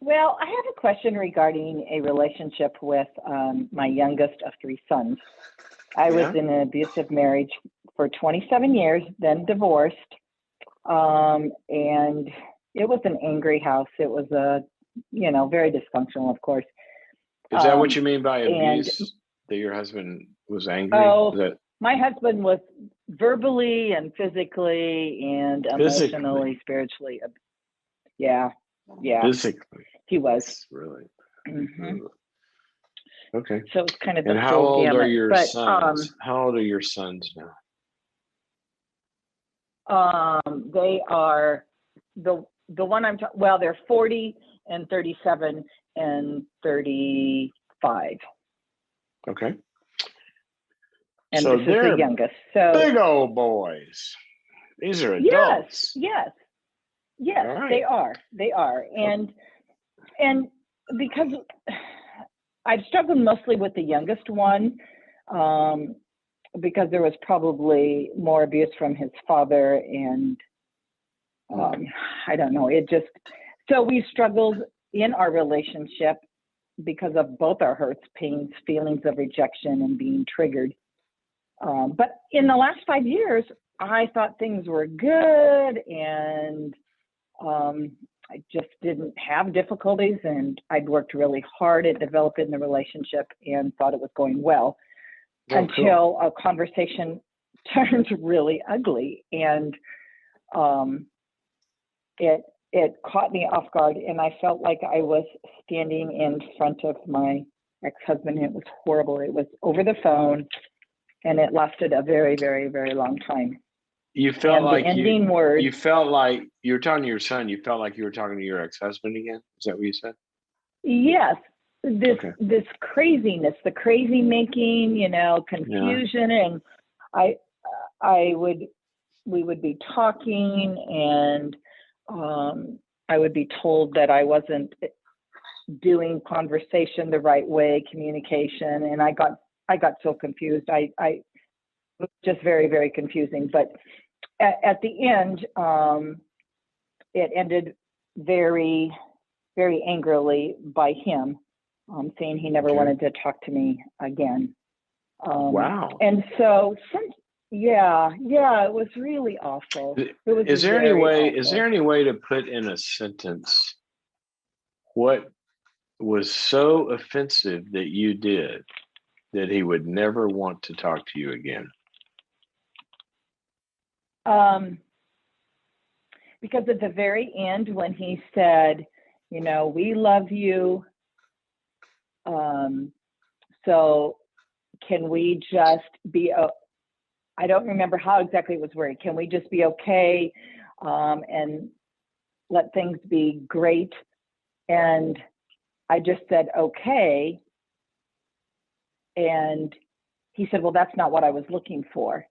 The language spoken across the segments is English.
Well, I have a question regarding a relationship with my youngest of three sons. I was Yeah. in an abusive marriage for 27 years, then divorced, and it was an angry house. It was very dysfunctional, of course. Is that what you Um, mean by and abuse? That your husband was angry? Is oh, that my husband was verbally and physically and physically? emotionally, spiritually. Yeah, yeah, Physically. he was. That's really Hmm. ugh. Okay. So it was kind of the And how full old are gamut. your But sons? How old are your sons now? they are the one well, they're 40 and 37 and 35, Okay. and So this is the they're youngest. So big old boys. These are yes, adults. yes, All yes, right. they are, Oh, and because I've struggled mostly with the youngest one, um, because there was probably more abuse from his father, and um, I don't know. It just so we struggled in our relationship because of both our hurts, pains, feelings of rejection, and being triggered. But in the last 5 years, I thought things were good, and I just didn't have difficulties, and I'd worked really hard at developing the relationship and thought it was going well oh, cool. until a conversation turned really ugly, and um, it it caught me off guard, and I felt like I was standing in front of my ex-husband. And it was horrible. It was over the phone, and it lasted a very, very, very long time. You felt And the like ending words, you felt like you were talking to your son, you felt like you were talking to your ex-husband again? Is that what you said? yes, this Okay. this craziness, the crazy making, Yeah. confusion, and I I would we would be talking, and I would be told that I wasn't doing conversation the right way, communication, and I got so confused. I it was just very, very confusing. But at the end, it ended very, very angrily by him, saying he never Okay. wanted to talk to me again. Wow. And so since yeah, yeah, it was really awful. It was very Is there awful. any way to put in a sentence what was so offensive that you did that he would never want to talk to you again? Um, because at the very end, when he said, we love you, um, so can we just be, I don't remember how exactly it was worded, can we just be okay, and let things be great? And I just said, okay. And he said, well, that's not what I was looking for.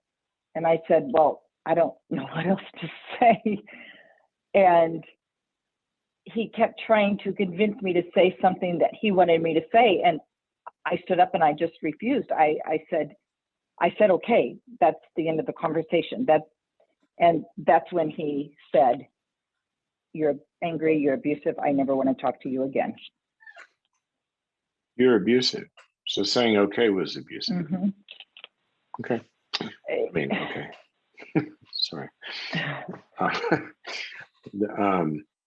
And I said, well, I don't know what else to say. And he kept trying to convince me to say something that he wanted me to say. And I stood up and I just refused. I said, okay, that's the end of the conversation. And that's when he said, you're angry, you're abusive, I never want to talk to you again. You're abusive. So saying okay was abusive. Mm-hmm. Okay. I mean, okay. Sorry.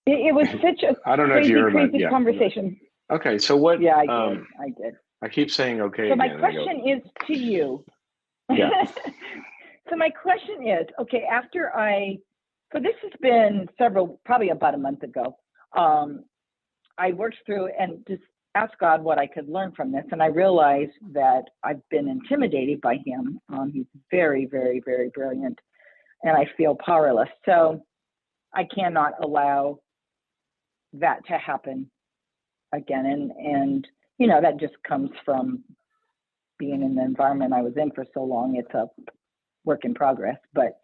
It was such a I don't know if you crazy, heard my, crazy yeah. conversation. Okay. So what, Yeah, I did. I keep saying okay So my again. And I go, question is to you. yeah. So my question is, okay, so this has been probably about a month ago. I worked through and just asked God what I could learn from this. And I realized that I've been intimidated by him. He's very, very, very brilliant, and I feel powerless. So I cannot allow that to happen again. And that just comes from being in the environment I was in for so long. It's a work in progress. But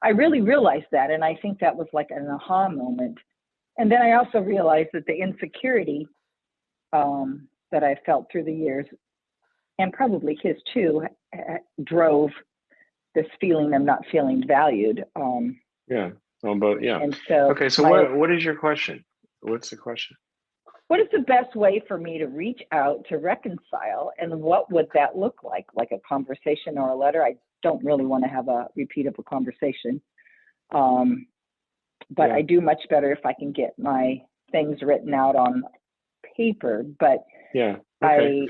I really realized that. And I think that was like an aha moment. And then I also realized that the insecurity that I felt through the years, and probably his too, drove this feeling of not feeling valued. Yeah. Oh, but yeah. And so Okay. So what is your question? What's the question? what is the best way for me to reach out to reconcile, and what would that look like? Like a conversation or a letter? I don't really want to have a repeat of a conversation. But Yeah. I do much better if I can get my things written out on paper. But Yeah. Okay.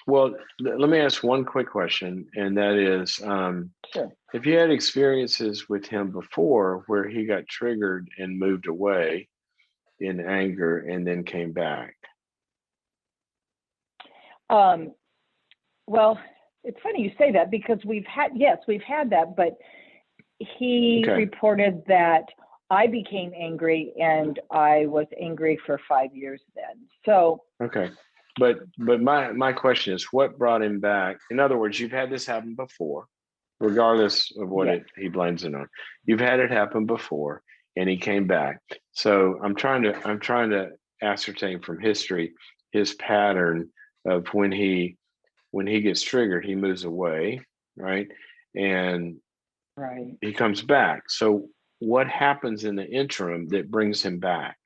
Well, let me ask one quick question, and that is, Sure. if you had experiences with him before where he got triggered and moved away in anger and then came back. Well, it's funny you say that, because we've had that, but he reported that I became angry, and I was angry for 5 years then. So okay, but my question is, what brought him back? In other words, you've had this happen before, regardless of what he blames it on. You've had it happen before, and he came back. So I'm trying to ascertain from history his pattern of when he gets triggered, he moves away, right? And he comes back. So what happens in the interim that brings him back?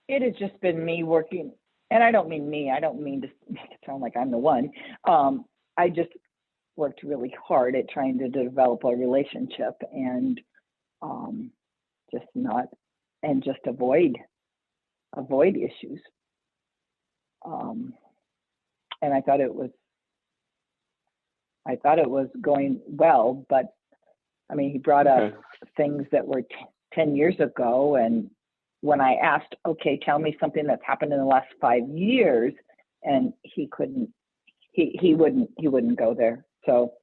It has just been me working, and I don't mean to make it sound like I'm the one. I just worked really hard at trying to develop a relationship, and just avoid issues. And I thought it was going well, but I mean, he brought up things that were 10 years ago, and when I asked, okay, tell me something that's happened in the last 5 years, and he wouldn't go there. So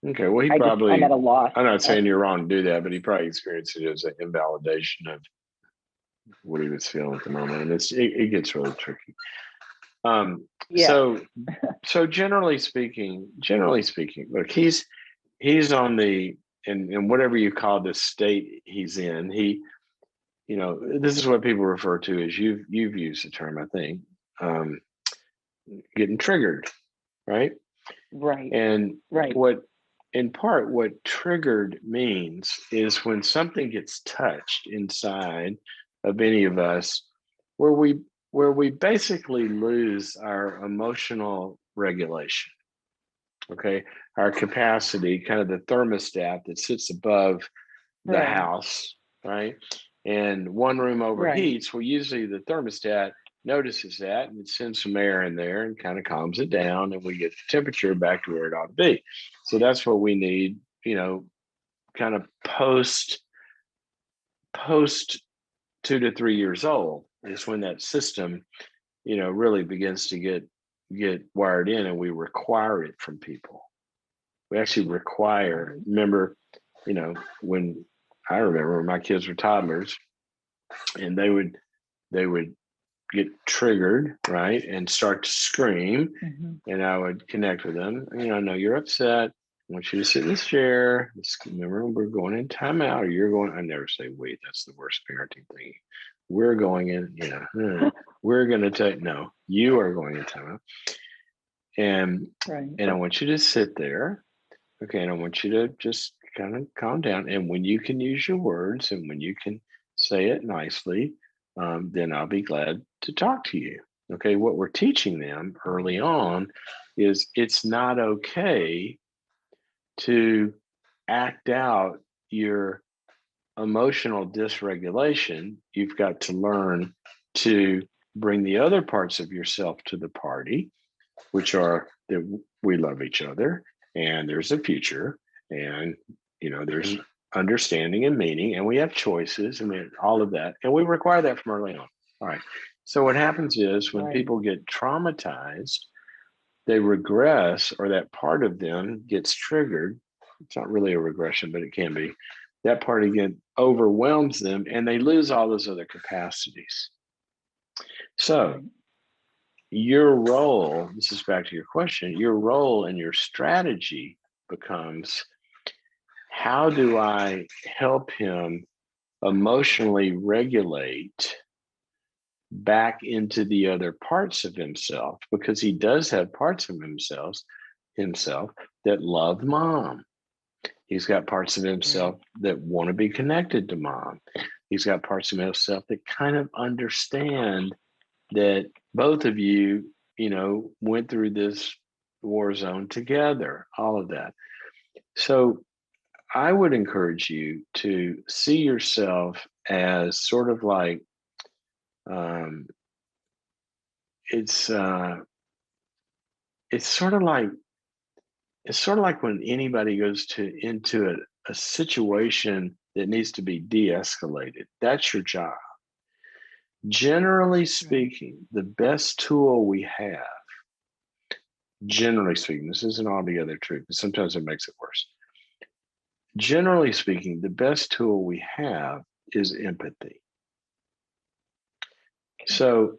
okay, well, I'm at a loss. I'm not saying you're wrong to do that, but he probably experienced it as an invalidation of what he was feeling at the moment, and it gets really tricky. So generally speaking, look, he's on the in whatever you call the state he's in. This is what people refer to as, you've used the term, I think, getting triggered, right? Right. And what triggered means is when something gets touched inside of any of us, where we basically lose our emotional regulation. Okay, our capacity, kind of the thermostat that sits above the house, right? And one room overheats. Well, usually the thermostat notices that, and it sends some air in there and kind of calms it down, and we get the temperature back to where it ought to be. So that's what we need, kind of post 2 to 3 years old is when that system, really begins to get wired in, and we require it from people. We actually require. Remember, when I remember when my kids were toddlers, and they would get triggered, right, and start to scream, and I would connect with them. I know you're upset. I want you to sit in this chair. Remember, we're going in timeout, or you're going. I never say wait. That's the worst parenting thing. We're going in. We're going to take. No, you are going in timeout, and I want you to sit there. Okay, and I want you to just kind of calm down. And when you can use your words, and when you can say it nicely, then I'll be glad to talk to you. Okay, what we're teaching them early on is it's not okay to act out your emotional dysregulation. You've got to learn to bring the other parts of yourself to the party, which are that we love each other, and there's a future, and there's understanding and meaning, and we have choices, and all of that, and we require that from early on. All right. So what happens is when people get traumatized, they regress, or that part of them gets triggered. It's not really a regression, but it can be. That part again overwhelms them, and they lose all those other capacities. So your role, this is back to your question, your role and your strategy becomes, how do I help him emotionally regulate back into the other parts of himself? Because he does have parts of himself that love mom. He's got parts of himself that want to be connected to mom. He's got parts of himself that kind of understand that both of you, went through this war zone together, all of that. So I would encourage you to see yourself as sort of like, um, it's it's sort of like it's sort of like when anybody goes into a situation that needs to be de-escalated. That's your job. Generally speaking, the best tool we have, generally speaking, this isn't altogether true, because sometimes it makes it worse. Generally speaking, the best tool we have is empathy. So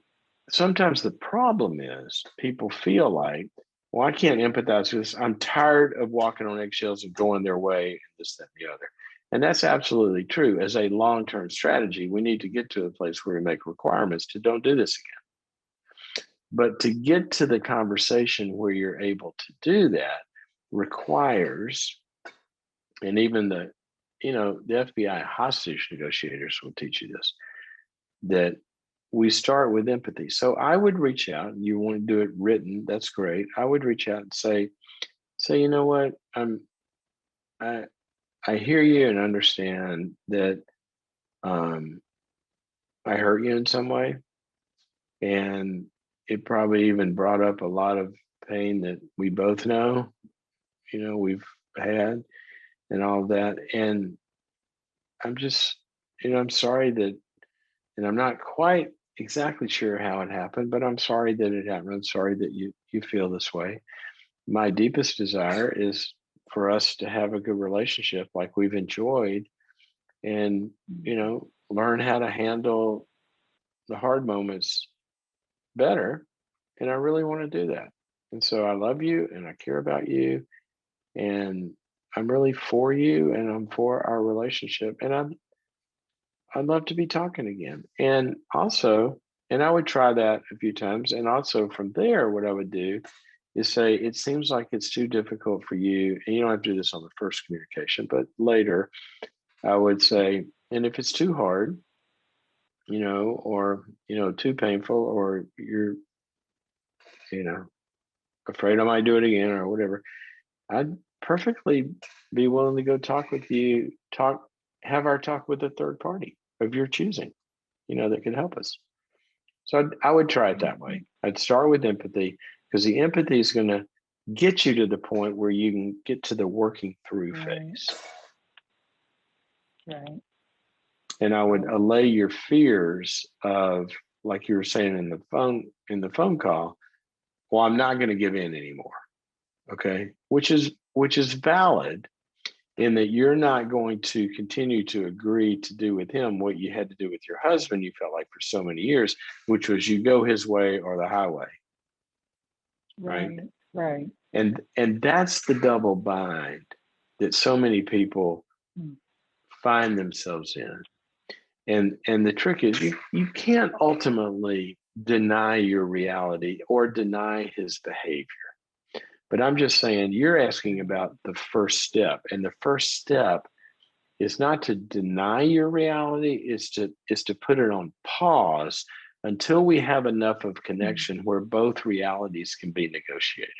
sometimes the problem is people feel like, well, I can't empathize with this. I'm tired of walking on eggshells and going their way and this, that, and the other. And that's absolutely true. As a long-term strategy, we need to get to a place where we make requirements to don't do this again. But to get to the conversation where you're able to do that requires, and even the FBI hostage negotiators will teach you this, that we start with empathy. So I would reach out, and you want to do it written, that's great. I would reach out and say, you know what, I hear you and understand that I hurt you in some way, and it probably even brought up a lot of pain that we both know, we've had and all of that. And I'm just, I'm sorry that, and I'm not quite exactly sure how it happened, but I'm sorry that it happened. I'm sorry that you feel this way. My deepest desire is for us to have a good relationship like we've enjoyed, and learn how to handle the hard moments better. And I really want to do that. And so I love you and I care about you, and I'm really for you, and I'm for our relationship, and I'd love to be talking again. And also, and I would try that a few times. And also from there, what I would do is say, it seems like it's too difficult for you. And you don't have to do this on the first communication, but later I would say, and if it's too hard, or, too painful, or you're, afraid I might do it again or whatever, I'd perfectly be willing to go talk with you, have our talk with a third party of your choosing, that could help us. So I would try it that way. I'd start with empathy, because the empathy is going to get you to the point where you can get to the working through phase. Right. And I would allay your fears of, like you were saying in the phone call, well, I'm not going to give in anymore. Okay. Which is valid, in that you're not going to continue to agree to do with him what you had to do with your husband, you felt like, for so many years, which was you go his way or the highway. Right. And that's the double bind that so many people find themselves in. And the trick is, you can't ultimately deny your reality or deny his behavior. But I'm just saying, you're asking about the first step. And the first step is not to deny your reality, is to put it on pause until we have enough of connection where both realities can be negotiated.